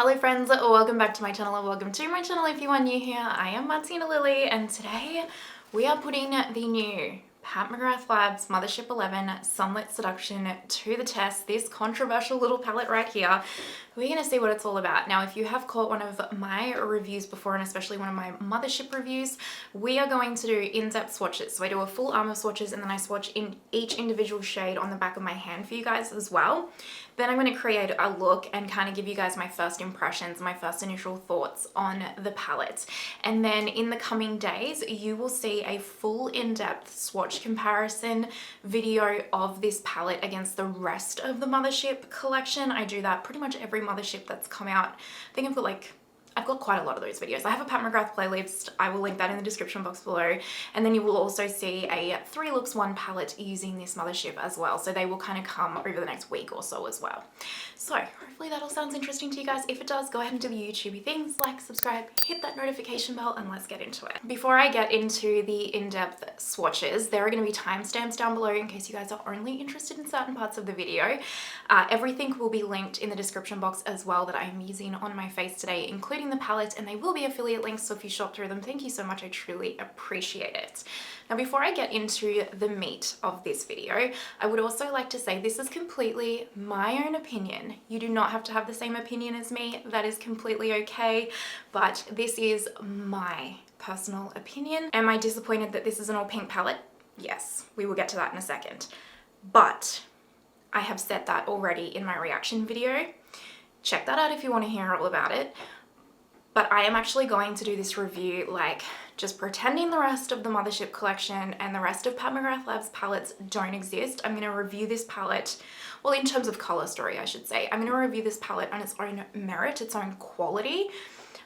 Hello friends, welcome back to my channel or welcome to my channel if you are new here. I am Martina Lily and today we are putting the new Pat McGrath Labs Mothership 11 Sunlit Seduction to the test. This controversial little palette right here. We're going to see what it's all about. Now, if you have caught one of my reviews before, and especially one of my Mothership reviews, we are going to do in-depth swatches. So I do a full arm of swatches and then I swatch in each individual shade on the back of my hand for you guys as well. Then I'm going to create a look and kind of give you guys my first impressions, my first initial thoughts on the palette. And then in the coming days, you will see a full in-depth swatch comparison video of this palette against the rest of the Mothership collection. I do that pretty much every Mothership that's come out. I think I've got quite a lot of those videos. I have a Pat McGrath playlist. I will link that in the description box below. And then you will also see a 3 looks 1 palette using this Mothership as well. So they will kind of come over the next week or so as well. So hopefully that all sounds interesting to you guys. If it does, go ahead and do the YouTubey things, like, subscribe, hit that notification bell, and let's get into it. Before I get into the in-depth swatches, there are going to be timestamps down below in case you guys are only interested in certain parts of the video. Everything will be linked in the description box as well that I'm using on my face today, including the palette, and they will be affiliate links, so if you shop through them, thank you so much. I truly appreciate it. Now, before I get into the meat of this video, I would also like to say this is completely my own opinion. You do not have to have the same opinion as me. That is completely okay, but this is my personal opinion. Am I disappointed that this is an all pink palette? Yes, we will get to that in a second. But I have said that already in my reaction video. Check that out if you want to hear all about it. But I am actually going to do this review like just pretending the rest of the Mothership collection and the rest of Pat McGrath Labs palettes don't exist. I'm going to review this palette, well, in terms of color story, I should say. I'm going to review this palette on its own merit, its own quality.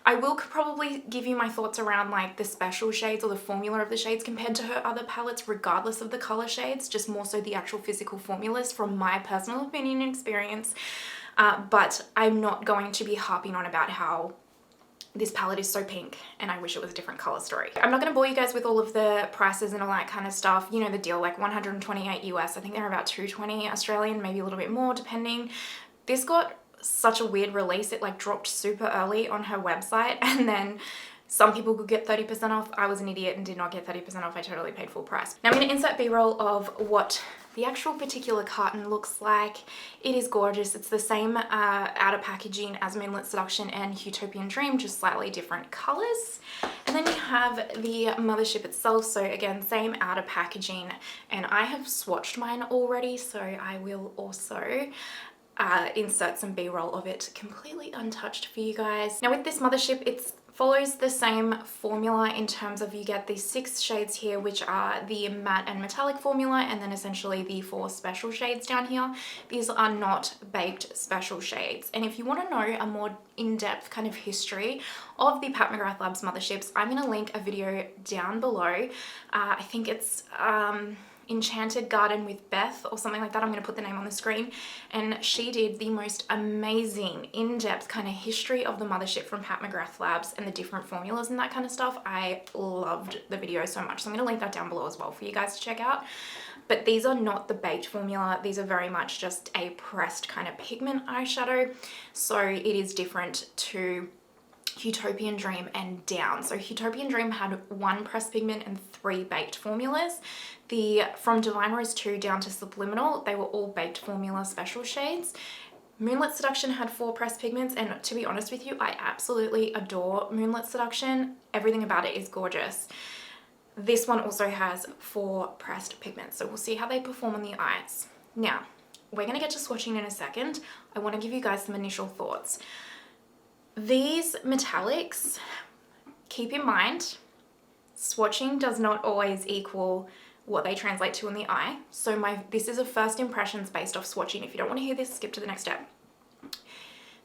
I will probably give you my thoughts around like the special shades or the formula of the shades compared to her other palettes, regardless of the color shades, just more so the actual physical formulas from my personal opinion and experience. But I'm not going to be harping on about how this palette is so pink and I wish it was a different color story. I'm not going to bore you guys with all of the prices and all that kind of stuff. You know the deal, like 128 US. I think they're about 220 Australian, maybe a little bit more depending. This got such a weird release. It like dropped super early on her website and then some people could get 30% off. I was an idiot and did not get 30% off. I totally paid full price. Now I'm going to insert B-roll of what the actual particular carton looks like. It is gorgeous. It's the same outer packaging as Sunlit Seduction and Utopian Dream, just slightly different colors. And then you have the Mothership itself. So again, same outer packaging. And I have swatched mine already, so I will also insert some B-roll of it completely untouched for you guys. Now with this Mothership, it follows the same formula in terms of you get these 6 shades here, which are the matte and metallic formula, and then essentially the 4 special shades down here. These are not baked special shades. And if you want to know a more in-depth kind of history of the Pat McGrath Labs Motherships, I'm going to link a video down below. I think it's Enchanted Garden with Beth or something like that. I'm going to put the name on the screen, and she did the most amazing in-depth kind of history of the Mothership from Pat McGrath Labs and the different formulas and that kind of stuff. I loved the video so much, so I'm going to link that down below as well for you guys to check out. But these are not the baked formula. These are very much just a pressed kind of pigment eyeshadow, so it is different to Utopian Dream and down. So Utopian Dream had 1 pressed pigment and 3 baked formulas. From Divine Rose 2 down to Subliminal, they were all baked formula special shades. Moonlit Seduction had 4 pressed pigments, and to be honest with you, I absolutely adore Moonlit Seduction. Everything about it is gorgeous. This one also has 4 pressed pigments, so we'll see how they perform on the eyes. Now, we're going to get to swatching in a second. I want to give you guys some initial thoughts. These metallics, keep in mind, swatching does not always equal what they translate to in the eye. So this is a first impressions based off swatching. If you don't want to hear this, skip to the next step.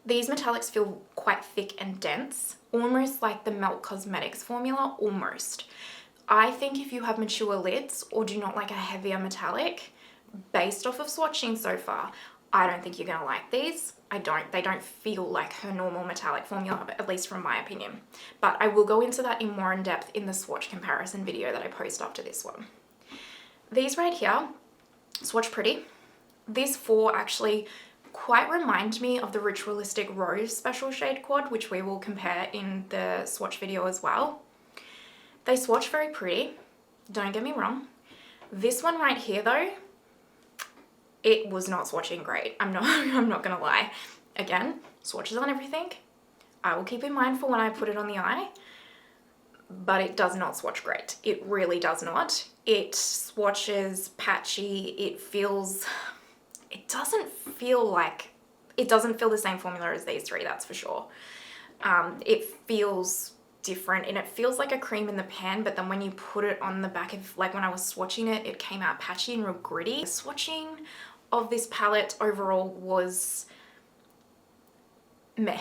These metallics feel quite thick and dense, almost like the Melt Cosmetics formula, almost. I think if you have mature lids or do not like a heavier metallic, based off of swatching so far, I don't think you're going to like these. They don't feel like her normal metallic formula, at least from my opinion. But I will go into that in more in depth in the swatch comparison video that I post after this one. These right here, swatch pretty. These 4 actually quite remind me of the Ritualistic Rose Special Shade Quad, which we will compare in the swatch video as well. They swatch very pretty, don't get me wrong. This one right here though, it was not swatching great. I'm not gonna lie. Again, swatches on everything. I will keep in mind for when I put it on the eye, but it does not swatch great. It really does not. It swatches patchy. It doesn't feel the same formula as these three, that's for sure. It feels different and it feels like a cream in the pan, but then when you put it on the back of, like when I was swatching it, it came out patchy and real gritty. The swatching of this palette overall was meh.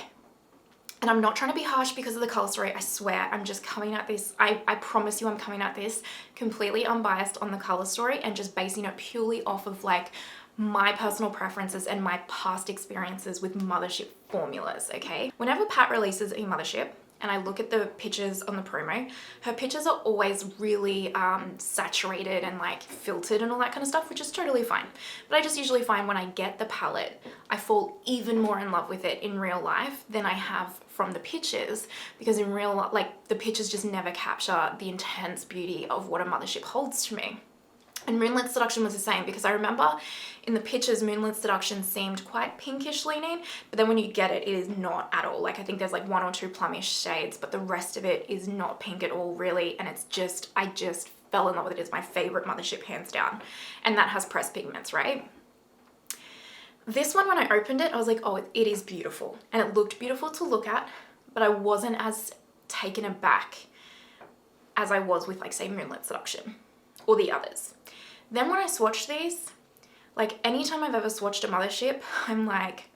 And I'm not trying to be harsh because of the color story. I swear, I'm just coming at this. I promise you I'm coming at this completely unbiased on the color story and just basing it purely off of like my personal preferences and my past experiences with Mothership formulas, okay? Whenever Pat releases a Mothership, and I look at the pictures on the promo, her pictures are always really saturated and like filtered and all that kind of stuff, which is totally fine. But I just usually find when I get the palette, I fall even more in love with it in real life than I have from the pictures, because in real life, like the pictures just never capture the intense beauty of what a Mothership holds to me. And Moonlit Seduction was the same, because I remember in the pictures, Moonlit Seduction seemed quite pinkish leaning, but then when you get it, it is not at all. Like I think there's like one or two plumish shades, but the rest of it is not pink at all really. And it's just, I just fell in love with it. It's my favorite Mothership hands down. And that has pressed pigments, right? This one, when I opened it, I was like, oh, it is beautiful. And it looked beautiful to look at, but I wasn't as taken aback as I was with like say Moonlit Seduction or the others. Then when I swatch these, like anytime I've ever swatched a Mothership, I'm like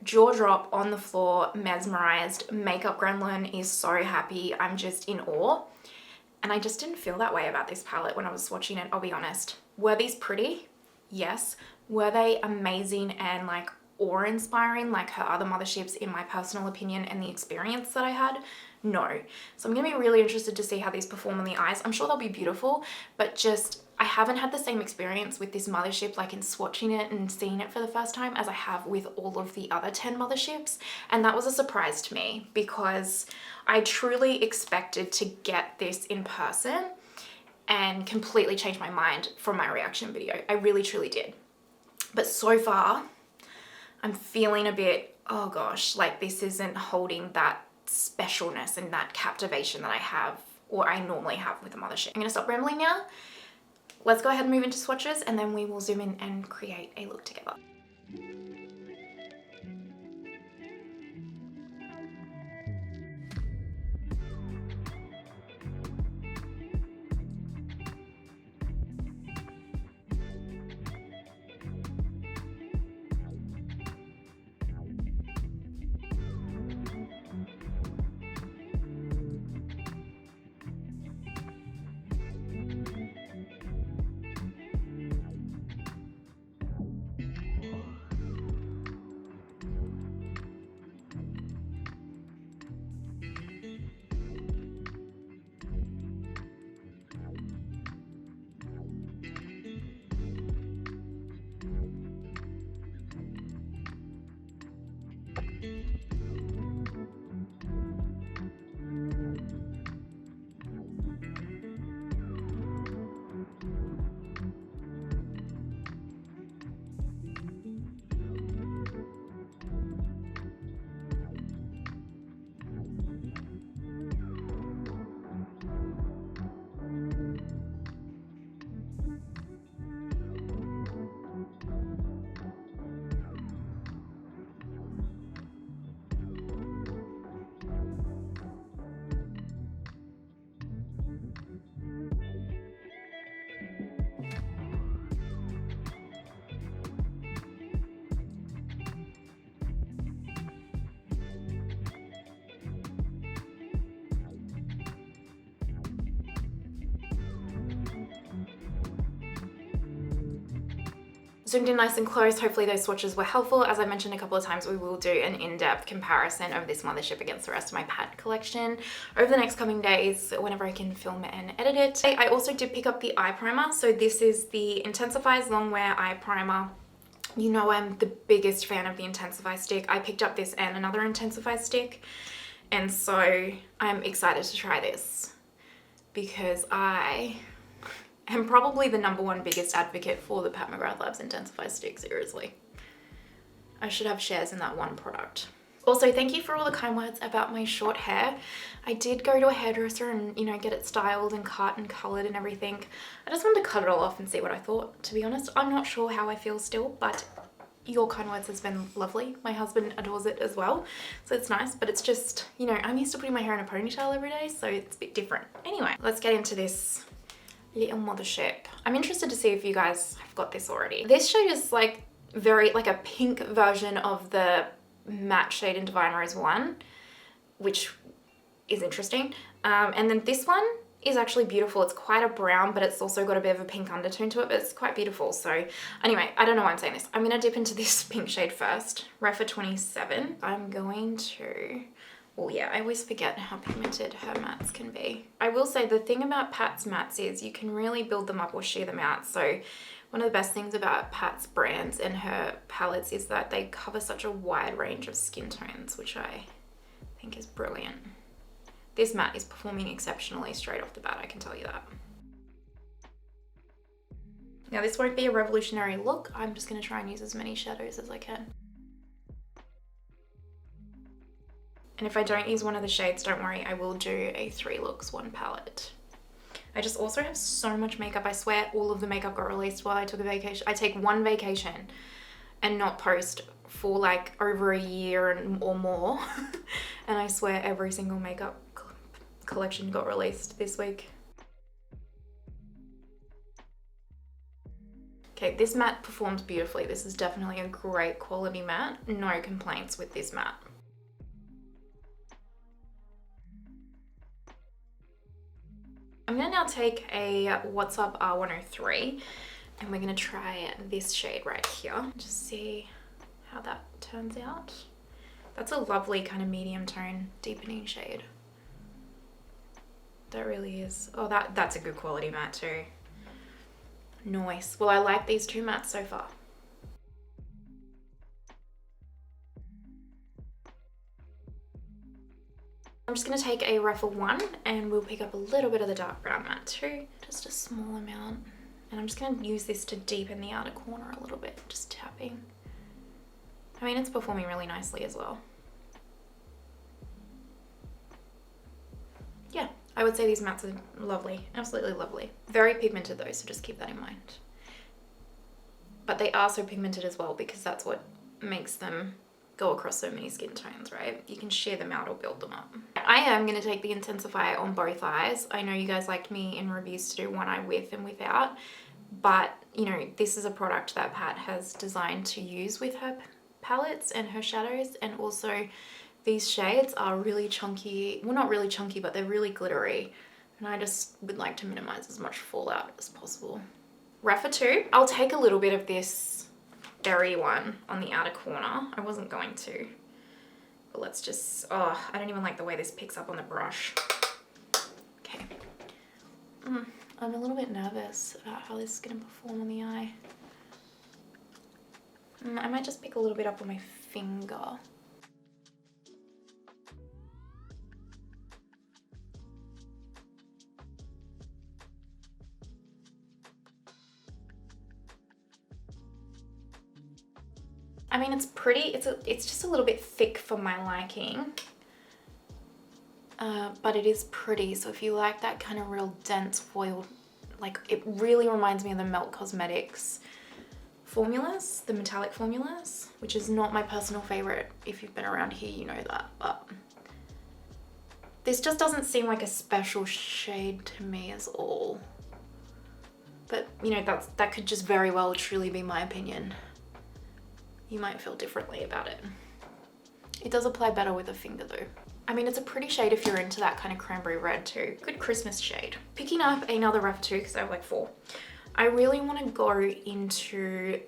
jaw drop on the floor, mesmerized, makeup gremlin is so happy, I'm just in awe. And I just didn't feel that way about this palette when I was swatching it, I'll be honest. Were these pretty? Yes. Were they amazing and like awe-inspiring like her other Motherships in my personal opinion and the experience that I had? No. So I'm gonna be really interested to see how these perform on the eyes. I'm sure they'll be beautiful, but just I haven't had the same experience with this Mothership like in swatching it and seeing it for the first time as I have with all of the other 10 Motherships. And that was a surprise to me because I truly expected to get this in person and completely changed my mind from my reaction video. I really truly did. But so far, I'm feeling a bit, oh gosh, like this isn't holding that specialness and that captivation that I have or I normally have with a Mothership. I'm gonna stop rambling now. Let's go ahead and move into swatches and then we will zoom in and create a look together. Zoomed in nice and close. Hopefully those swatches were helpful. As I mentioned a couple of times, we will do an in-depth comparison of this Mothership against the rest of my Pat collection over the next coming days whenever I can film and edit it. I also did pick up the eye primer. So this is the Intensifeyes Longwear eye primer. You know I'm the biggest fan of the Intensify stick. I picked up this and another Intensify stick, and so I'm excited to try this because I am probably the #1 biggest advocate for the Pat McGrath Labs Intensify stick, seriously. I should have shares in that one product. Also, thank you for all the kind words about my short hair. I did go to a hairdresser and, you know, get it styled and cut and colored and everything. I just wanted to cut it all off and see what I thought, to be honest. I'm not sure how I feel still, but your kind words has been lovely. My husband adores it as well, so it's nice, but it's just, you know, I'm used to putting my hair in a ponytail every day, so it's a bit different. Anyway, let's get into this little Mothership. I'm interested to see if you guys have got this already. This shade is like like a pink version of the matte shade in Divine Rose 1, which is interesting. And then this one is actually beautiful. It's quite a brown, but it's also got a bit of a pink undertone to it, but it's quite beautiful. So anyway, I don't know why I'm saying this. I'm gonna dip into this pink shade first, Refa 27. I'm going to, well, yeah, I always forget how pigmented her mattes can be. I will say the thing about Pat's mattes is you can really build them up or sheer them out. So one of the best things about Pat's brands and her palettes is that they cover such a wide range of skin tones, which I think is brilliant. This matte is performing exceptionally straight off the bat, I can tell you that. Now this won't be a revolutionary look. I'm just gonna try and use as many shadows as I can. And if I don't use one of the shades, don't worry, I will do a 3 looks, 1 palette. I just also have so much makeup. I swear all of the makeup got released while I took a vacation. I take one vacation and not post for like over a year or more. And I swear every single makeup collection got released this week. Okay, this matte performs beautifully. This is definitely a great quality matte. No complaints with this matte. I'm gonna now take a What's Up R103 and we're gonna try this shade right here. Just see how that turns out. That's a lovely kind of medium tone deepening shade. That really is. Oh, that's a good quality matte too. Nice. Well, I like these 2 mattes so far. I'm just going to take a Refa 1 and we'll pick up a little bit of the dark brown matte too, just a small amount. And I'm just going to use this to deepen the outer corner a little bit, just tapping. I mean, it's performing really nicely as well. Yeah, I would say these mattes are lovely, absolutely lovely. Very pigmented though, so just keep that in mind. But they are so pigmented as well because that's what makes them go across so many skin tones, right? You can sheer them out or build them up. I am going to take the Intensify on both eyes. I know you guys liked me in reviews to do one eye with and without, but you know, this is a product that Pat has designed to use with her palettes and her shadows, and also these shades are really chunky. Well, not really chunky, but they're really glittery, and I just would like to minimize as much fallout as possible. Refa 2, I'll take a little bit of this berry one on the outer corner. I wasn't going to, but let's just, oh, I don't even like the way this picks up on the brush. Okay. I'm a little bit nervous about how this is going to perform on the eye. I might just pick a little bit up on my finger. I mean, it's pretty, it's just a little bit thick for my liking, but it is pretty. So if you like that kind of real dense foil, like it really reminds me of the Melt Cosmetics formulas, the metallic formulas, which is not my personal favorite. If you've been around here, you know that, but this just doesn't seem like a special shade to me at all. But you know, that could just very well truly be my opinion. You might feel differently about it. It does apply better with a finger though. I mean, it's a pretty shade if you're into that kind of cranberry red too. Good Christmas shade. Picking up another Refa 2 because I have like 4. I really want to go into,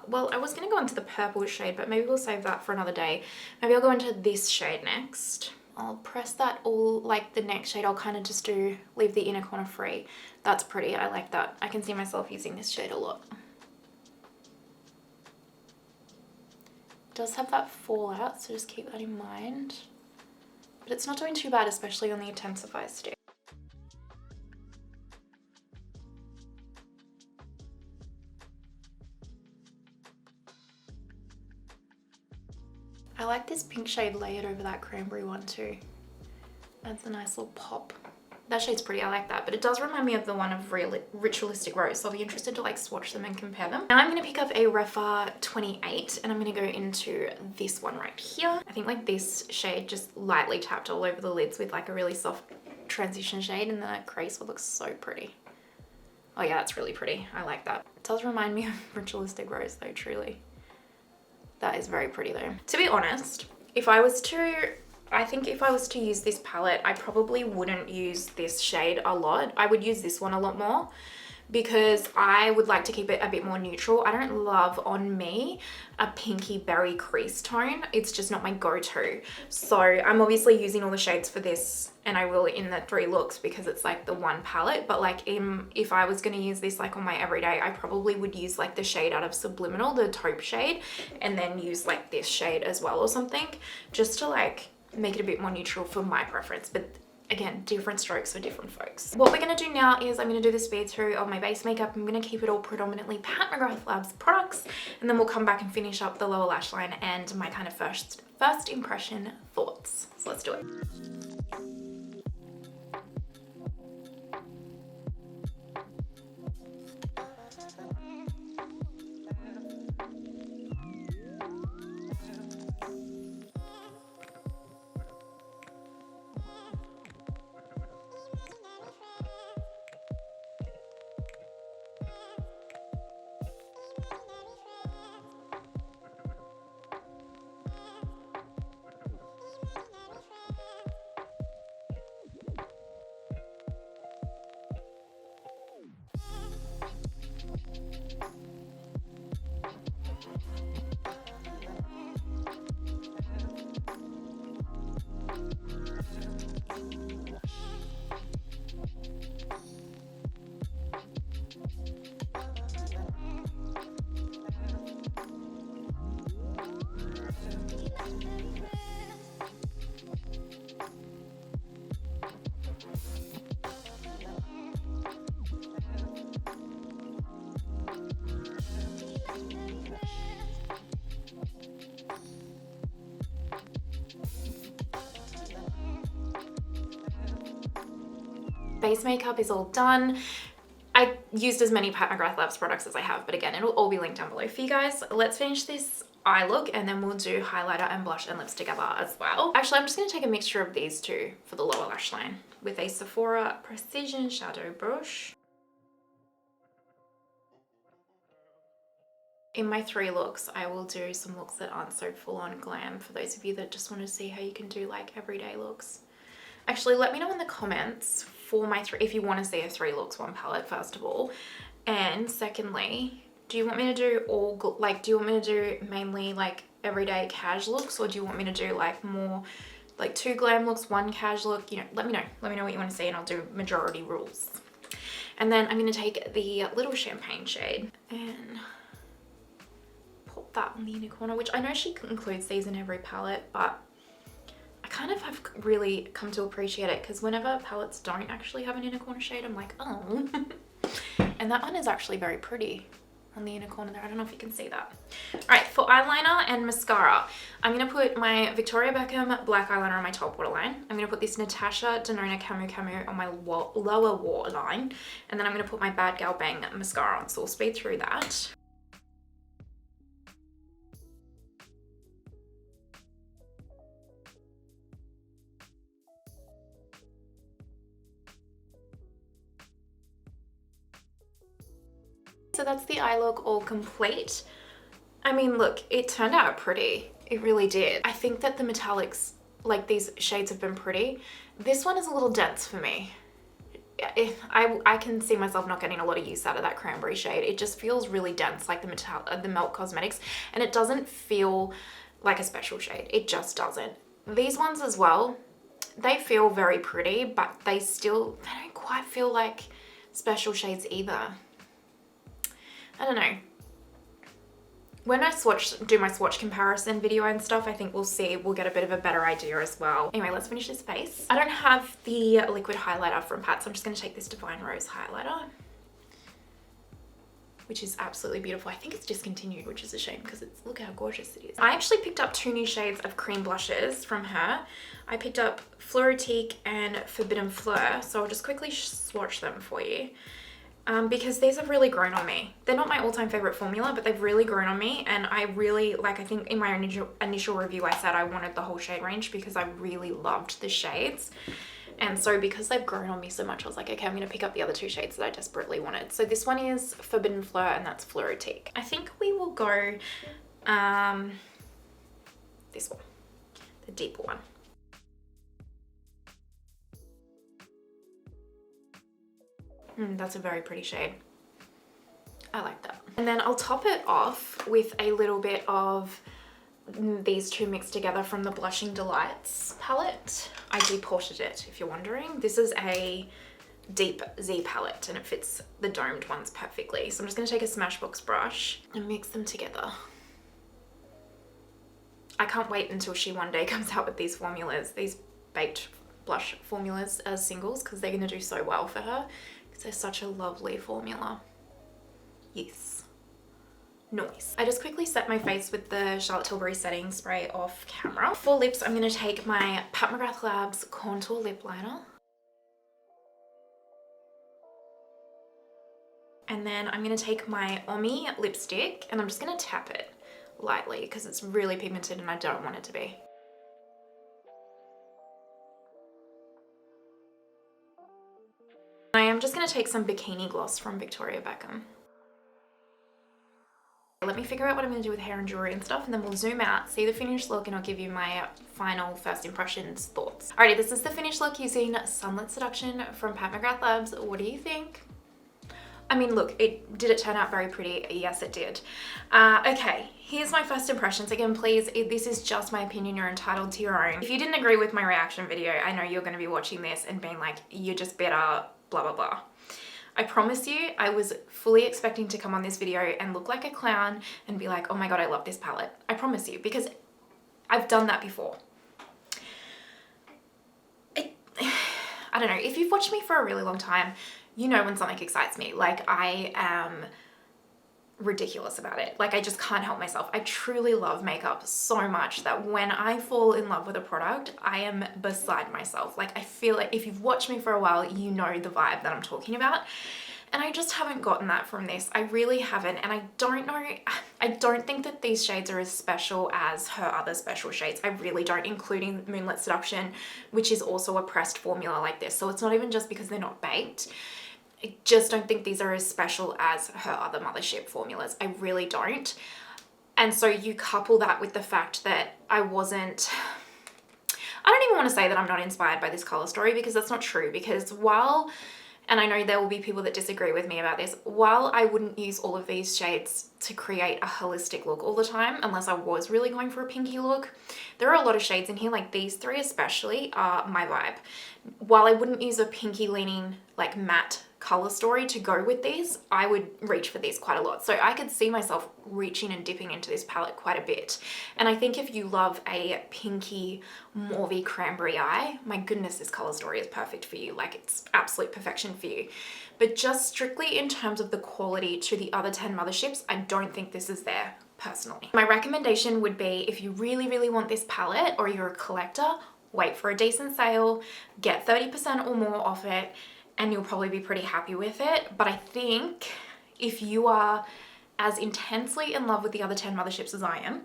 well, I was going to go into the purple shade, but maybe we'll save that for another day. Maybe I'll go into this shade next. I'll press that all, like the next shade, I'll kind of just leave the inner corner free. That's pretty, I like that. I can see myself using this shade a lot. does have that fallout, so just keep that in mind. But it's not doing too bad, especially on the Intensifeyes stick. I like this pink shade layered over that cranberry one too. Adds a nice little pop. That shade's pretty, I like that, but it does remind me of the one of Ritualistic Rose, so I'll be interested to like swatch them and compare them. Now I'm going to pick up a Refa 28 and I'm going to go into this one right here. I think like this shade just lightly tapped all over the lids with like a really soft transition shade, and the crease will look so pretty. Oh yeah, that's really pretty. I like that. It does remind me of Ritualistic Rose though, truly. That is very pretty though. To be honest, I think if I was to use this palette, I probably wouldn't use this shade a lot. I would use this one a lot more because I would like to keep it a bit more neutral. I don't love on me a pinky berry crease tone. It's just not my go-to. So I'm obviously using all the shades for this, and I will in the 3 looks because it's like the one palette. But like if I was going to use this like on my everyday, I probably would use like the shade out of Subliminal, the taupe shade, and then use like this shade as well or something, just to like make it a bit more neutral for my preference. But again, different strokes for different folks. What we're going to do now is I'm going to do the speed through of my base makeup. I'm going to keep it all predominantly Pat McGrath Labs products, and then we'll come back and finish up the lower lash line and my kind of first impression thoughts. So let's do it. Base makeup is all done. I used as many Pat McGrath Labs products as I have, but again, it'll all be linked down below for you guys. Let's finish this eye look and then we'll do highlighter and blush and lips together as well. Actually, I'm just going to take a mixture of these two for the lower lash line with a Sephora Precision Shadow Brush. In my 3 looks, I will do some looks that aren't so full on glam for those of you that just want to see how you can do like everyday looks. Actually, let me know in the comments for my 3, if you want to see a 3 looks 1 palette, first of all. And secondly, do you want me to do do you want me to do mainly like everyday cash looks, or do you want me to do like more like 2 glam looks, 1 cash look? You know, let me know what you want to see and I'll do majority rules. And then I'm going to take the little champagne shade and pop that on the inner corner, which I know she includes these in every palette, but I kind of have really come to appreciate it because whenever palettes don't actually have an inner corner shade, I'm like, oh. And that one is actually very pretty on the inner corner there. I don't know if you can see that. All right, for eyeliner and mascara, I'm going to put my Victoria Beckham black eyeliner on my top waterline. I'm going to put this Natasha Denona Camu on my lower waterline. And then I'm going to put my Badgal Bang mascara on. So we'll speed through that. So that's the eye look all complete. I mean, look, it turned out pretty. It really did. I think that the metallics, like these shades have been pretty. This one is a little dense for me. I can see myself not getting a lot of use out of that cranberry shade. It just feels really dense, like the Melt Cosmetics, and it doesn't feel like a special shade. It just doesn't. These ones as well, they feel very pretty, but they don't quite feel like special shades either. I don't know. When I do my swatch comparison video and stuff, I think we'll get a bit of a better idea as well. Anyway, let's finish this face. I don't have the liquid highlighter from Pat, so I'm just going to take this Divine Rose highlighter, which is absolutely beautiful. I think it's discontinued, which is a shame because look how gorgeous it is. I actually picked up 2 new shades of cream blushes from her. I picked up Fleur and Forbidden Fleur, so I'll just quickly swatch them for you. Because these have really grown on me. They're not my all-time favorite formula, but they've really grown on me, and I really, like, I think in my initial review I said I wanted the whole shade range because I really loved the shades. And so because they've grown on me so much, I was like, okay, I'm going to pick up the other 2 shades that I desperately wanted. So this one is Forbidden Fleur, and that's Fleur. I think we will go this one, the deeper one. That's a very pretty shade. I like that. And then I'll top it off with a little bit of these 2 mixed together from the Blushing Delights palette. I deported it, if you're wondering. This is a deep Z palette and it fits the domed ones perfectly. So I'm just going to take a Smashbox brush and mix them together. I can't wait until she one day comes out with these formulas, these baked blush formulas as singles, because they're going to do so well for her. They're such a lovely formula. Yes. Nice. I just quickly set my face with the Charlotte Tilbury setting spray off camera. For lips, I'm going to take my Pat McGrath Labs Contour Lip Liner. And then I'm going to take my Omi lipstick and I'm just going to tap it lightly because it's really pigmented and I don't want it to be. I am just going to take some Bikini Gloss from Victoria Beckham. Let me figure out what I'm going to do with hair and jewelry and stuff, and then we'll zoom out, see the finished look, and I'll give you my final first impressions thoughts. Alrighty, this is the finished look using Sunlit Seduction from Pat McGrath Labs. What do you think? I mean, look, did it turn out very pretty? Yes, it did. Okay, here's my first impressions. Again, please, this is just my opinion. You're entitled to your own. If you didn't agree with my reaction video, I know you're going to be watching this and being like, you're just better, blah, blah, blah. I promise you, I was fully expecting to come on this video and look like a clown and be like, oh my God, I love this palette. I promise you, because I've done that before. I don't know, if you've watched me for a really long time, you know when something excites me. Like, I am ridiculous about it. Like, I just can't help myself. I truly love makeup so much that when I fall in love with a product, I am beside myself. Like, I feel like if you've watched me for a while, you know the vibe that I'm talking about. And I just haven't gotten that from this. I really haven't. And I don't know, I don't think that these shades are as special as her other special shades. I really don't, including Moonlit Seduction, which is also a pressed formula like this. So it's not even just because they're not baked. I just don't think these are as special as her other Mothership formulas. I really don't. And so you couple that with the fact that I don't even want to say that I'm not inspired by this color story, because that's not true. Because while, and I know there will be people that disagree with me about this, while I wouldn't use all of these shades to create a holistic look all the time, unless I was really going for a pinky look, there are a lot of shades in here, like these 3 especially are my vibe. While I wouldn't use a pinky leaning, like matte color story to go with these, I would reach for these quite a lot. So I could see myself reaching and dipping into this palette quite a bit. And I think if you love a pinky, mauvey cranberry eye, my goodness, this color story is perfect for you. Like, it's absolute perfection for you. But just strictly in terms of the quality to the other 10 Motherships, I don't think this is there personally. My recommendation would be, if you really, really want this palette or you're a collector, wait for a decent sale, get 30% or more off it, and you'll probably be pretty happy with it. But I think if you are as intensely in love with the other 10 Motherships as I am,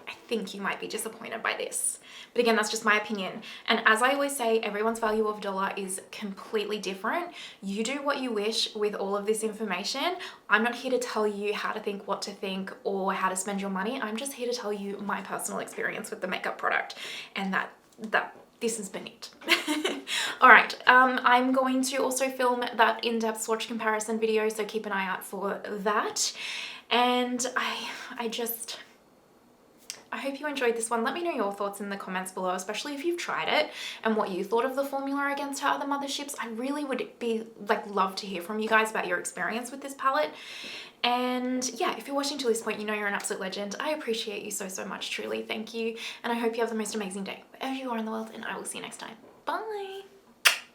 I think you might be disappointed by this. But again, that's just my opinion. And as I always say, everyone's value of dollar is completely different. You do what you wish with all of this information. I'm not here to tell you how to think, what to think, or how to spend your money. I'm just here to tell you my personal experience with the makeup product, and that this has been it. All right, I'm going to also film that in-depth swatch comparison video, so keep an eye out for that. And I hope you enjoyed this one. Let me know your thoughts in the comments below, especially if you've tried it and what you thought of the formula against her other motherships. I really would love to hear from you guys about your experience with this palette. And yeah, if you're watching to this point, you know you're an absolute legend. I appreciate you so, so much, truly. Thank you. And I hope you have the most amazing day wherever you are in the world, and I will see you next time. Bye.